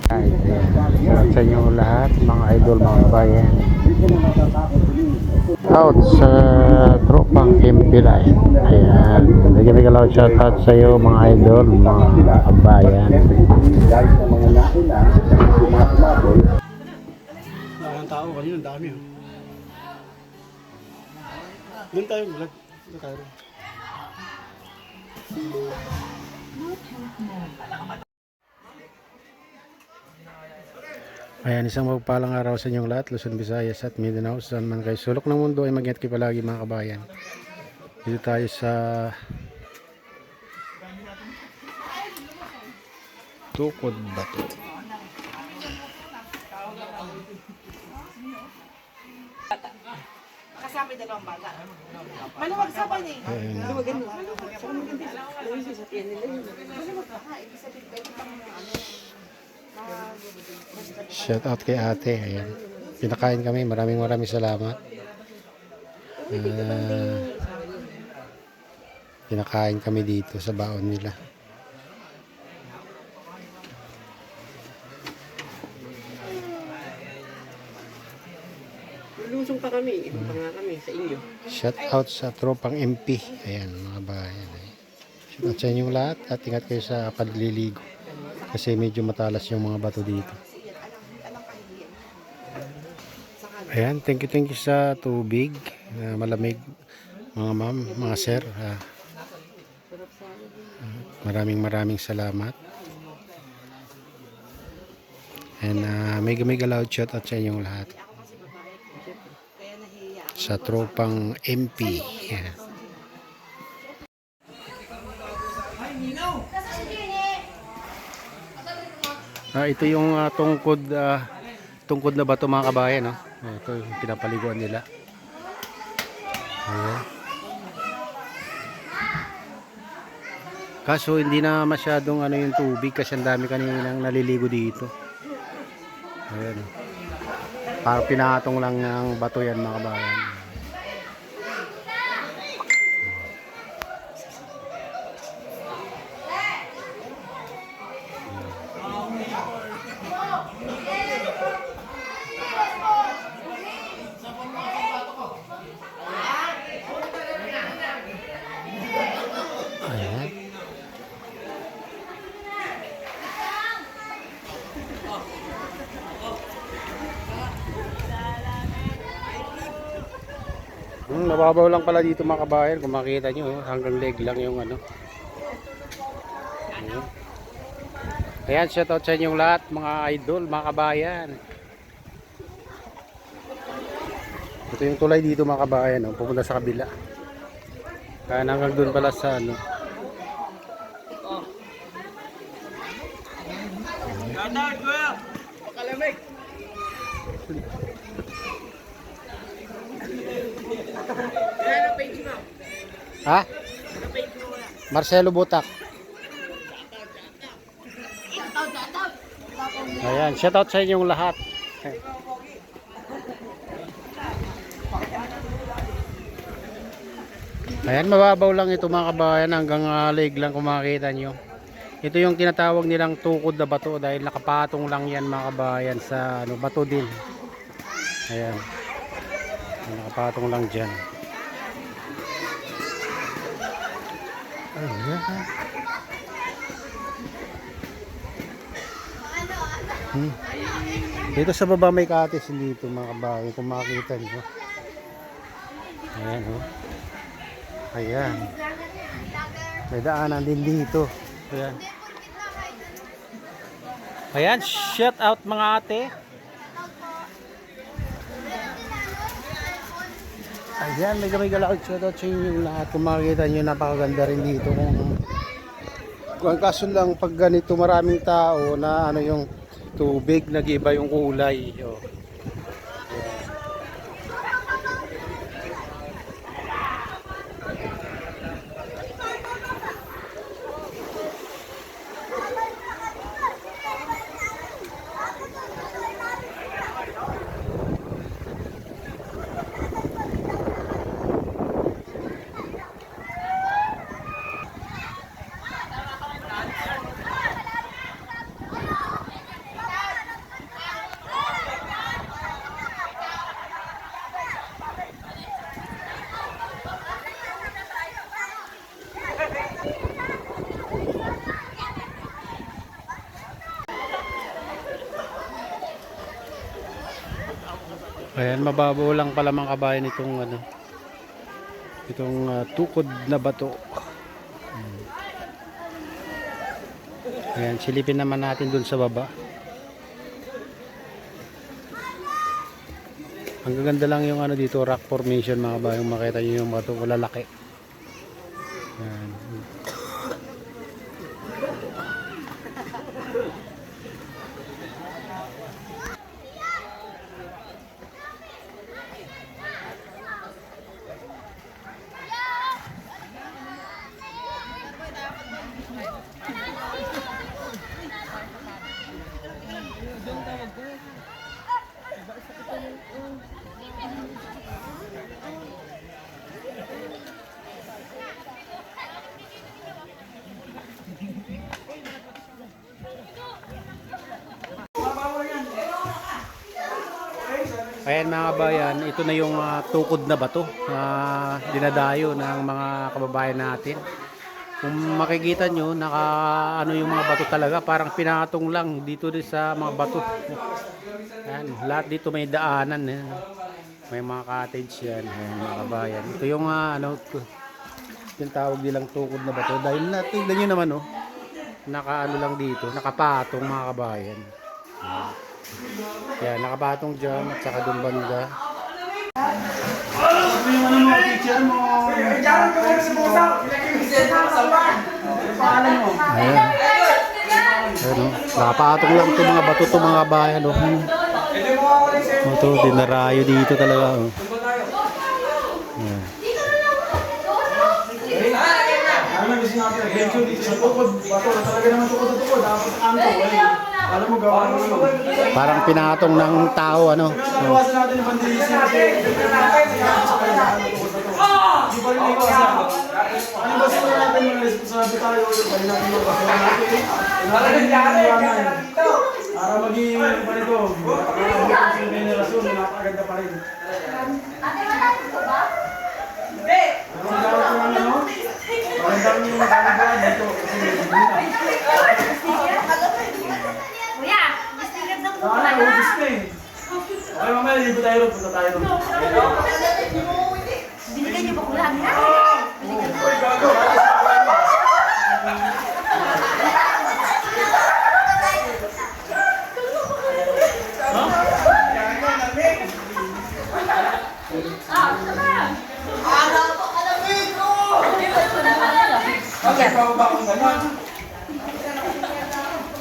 Ay, ayan. Sa inyo lahat, mga idol, mga kabayan. Out sa tropang MP Line. Ayan. Nagiging loud shout out sa iyo, mga idol, mga kabayan. Guys, sa mga nakina, sumasabol. Ang tao kanina, ang dami. Doon tayo, vlog. Doon tayo. Ayan, isang magpalang araw sa inyong lahat, Luzon, Visayas at Mindanao. Saan man kayo sulok ng mundo ay mag-ingat kayo palagi, mga kabayan. Dito tayo sa Tukod Bato. Kasama dalawang bata. Maluwag sa pa eh. Maluwag ano. Shout out kay ate. Ayan. Pinakain kami. Maraming salamat. Pinakain kami dito sa baon nila. Lulusong pa kami. Ito pa nga kami sa inyo. Shout out sa tropang MP. Ayan, mga bayan. Shout out sa inyong lahat at ingat kayo sa pagliligo. Kasi medyo matalas yung mga bato dito. Ayan, thank you sa tubig. Malamig, mga ma'am, mga sir. Maraming salamat. And mega loud shout out sa inyong lahat. Sa tropang MP. Ayan. Ito yung tungkod na bato, mga kabayan, no? Ito yung pinapaliguan nila. Ayan. Kaso hindi na masyadong yung tubig kasi ang dami kaninang naliligo dito. Ayan. Parang pinatong lang ng bato yan, mga kabayan. Ayan. Mababaw lang pala dito, mga kabayan. Kung makita nyo, hanggang leg lang yung Ayan. Ayan, shout out sa inyong lahat, mga idol, mga kabayan. Ito yung tulay dito, mga kabayan, no? Pupunta sa kabila. Kaya hanggang doon pala sa Shoutout, kuya! Pakalamig! Ano page mo? Ha? Marcelo Butak. Ayan, shout out sa inyong lahat. Ayan, mababaw lang ito, mga kabayan, hanggang leg lang kung makikita nyo. Ito yung tinatawag nilang tukod na bato dahil nakapatong lang yan, mga kabayan, sa bato din. Ayan. Nakapatong lang dyan. Ayan. Dito sa baba may katis dito, mga kabayan, kung makikita nyo. Ayan, oh. Ayan. May daanan din dito. Ayan. Ayan, shout out, mga ate. Ayan, may galakad, shout out sa inyo lahat. Kung makikita nyo, napakaganda rin dito. Kung kaso lang, pag ganito maraming tao na yung tubig, nag-iba yung kulay. Oh. Ayan, mababaw lang pala mga kabayan itong ano, itong tukod na bato. Ayan, silipin naman natin dun sa baba. Ang gaganda lang yung ano dito, rock formation mga kabayan. Makita nyo yung bato, lalaki. Ayan. Ayan mga kabayan, ito na yung tukod na bato na dinadayo ng mga kababayan natin. Kung makikita nyo, naka ano yung mga bato talaga, parang pinatong lang dito din sa mga bato. Ayan, lahat dito may daanan. May mga cottage yan, ayan, mga kabayan. Ito yung ano, yung tawag nilang tukod na bato. Dahil tignan nyo naman, oh, naka ano lang dito, nakapatong mga kabayan. Yan, nakapatong dyan at saka doon banda. Ano yung ano mo, teacher mo? Paano mo? Ayan. Ayan, oh. Nakapatong lang itong mga bato itong mga bayan. Oh. Ito, dinarayo dito talaga. Oh. Ayan. Ano na gusto natin? Medyo dito sa tukod. Bato na talaga naman tukod na tukod. Dapat sa kanto. Alam mo, gawa mo yun. Parang pinatong ng tao, ano. Nawasan natin yung bandilisi natin. Hindi pa rin iwasan. Ano ba sila natin mga responsabi tayo? Bali natin yung baso natin. Para maging panito. Para maging generasyon. Napakaganda pa rin. Ang gawin ko lang ano? Ang dami yung kalagahan dito. Kasi Kuya, mastigad ng Sana, ubus na eh. Okay, mamaya, libo tayo ron. Punta tayo ron. Binigyan niyo ba kulang? Uy, gago.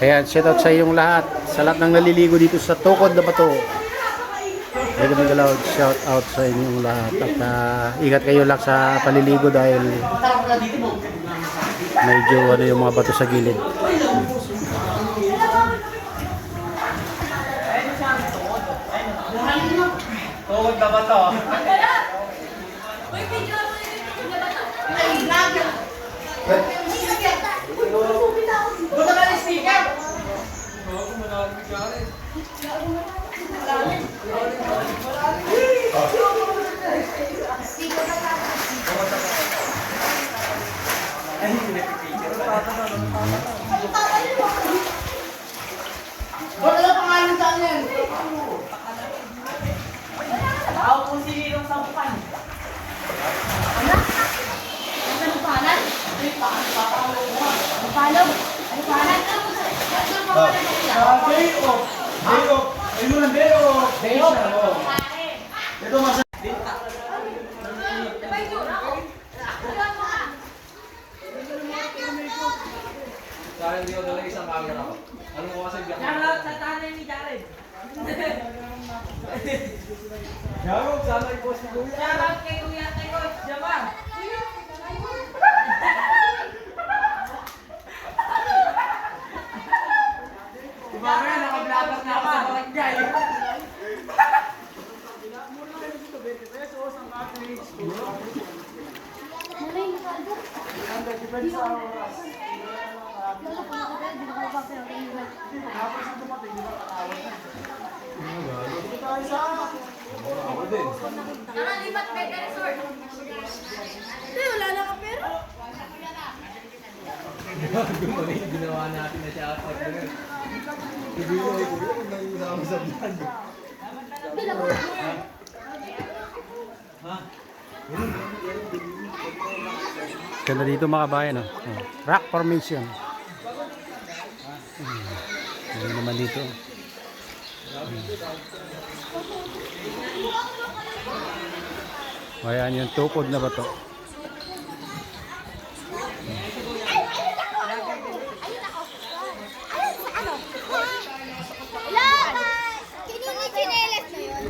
Ayan, shout out sa inyong lahat. Sa lahat ng naliligo dito sa tukod na bato. Medyo magalaw, shout out sa inyong lahat. At ingat kayo lang sa paliligo dahil medyo ano yung mga bato sa gilid. Tukod na ba to? Wala pangalan sa amin. Ako po si Lirong Sampukan. Ano? Ano pangalan? Ano pangalan? Ano pangalan? Day off. Day off. Ayun mo lang, day off. Day off. Ito mas... Dahil hindi ko dala isang camera ko. Ano ko kasi biyak? Shoutout sa tanay ni Jared. Gago, sana i-post ni Kuya. Shoutout kay Kuya Tayo, Jamar. Mamaya, naka-vlogger na ako sa barangay. Depende sa oras. Tapos ito pati, hindi ba katawad na? Dito tayo sa... Ako din. Nakalipat Mega Resort. Hindi, wala na ka pero. Ginawa natin na siya ako. Hindi mo, hindi mo, hindi mo sa vlog. Bila ko. Ganda dito mga kabayan. Oh. Rock formation. Ano naman dito. Ayan yung tukod na bato. Hello! Yung chinelas na yun?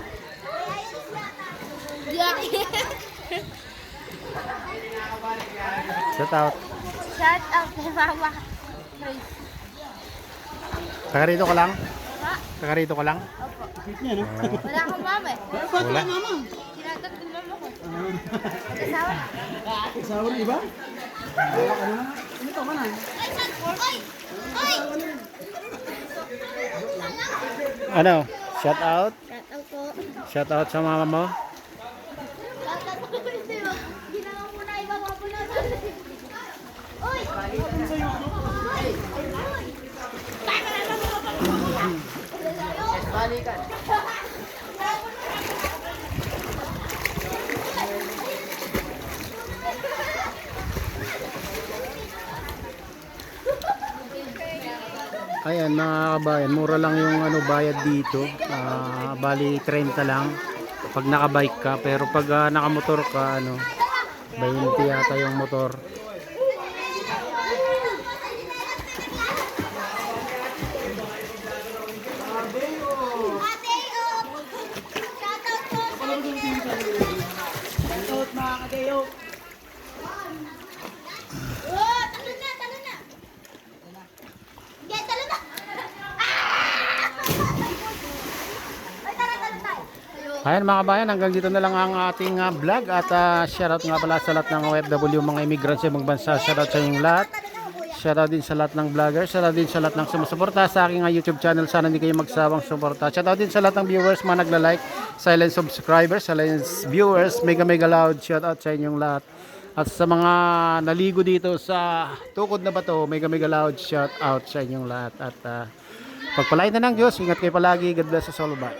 Shout out. Shout out kay Mama. Praise. Taga rito ka lang? Ha? Taga rito ka lang? Wala akong mama eh. Wala. Tinatat din mama ko. Nag-asawa na. Asawa ng iba? Ito ka na. Oy! Oy! Ano? Shout out? Shout out po. Shout out sa mama mo? Shout out po. Ginawa mo na iba mga punasan. Oy! Balikan. Ayan mga kabayan, mura lang yung ano bayad dito. Bali 30 lang pag nakabike ka, pero pag nakamotor ka ano 20 yata yung motor. Oh, talon na, talon na. Sige, talon na. Ay, tara, talon tayo. Ayan mga kabayan, hanggang dito na lang ang ating vlog at shoutout nga pala sa lahat ng OFW, mga immigrants sa ibang bansa. Shoutout sa inyong lahat. Shoutout din sa lahat ng vloggers. Shoutout din sa lahat ng sumusuporta sa aking YouTube channel. Sana hindi kayo magsawang suporta. Shoutout din sa lahat ng viewers, mga nagla-like, silent subscribers, silent viewers, mega loud. Shoutout sa inyong lahat. At sa mga naligo dito sa tukod na bato, mega loud. Shoutout sa inyong lahat. At pagpalain na ng Diyos, ingat kayo palagi. God bless us all. Bye.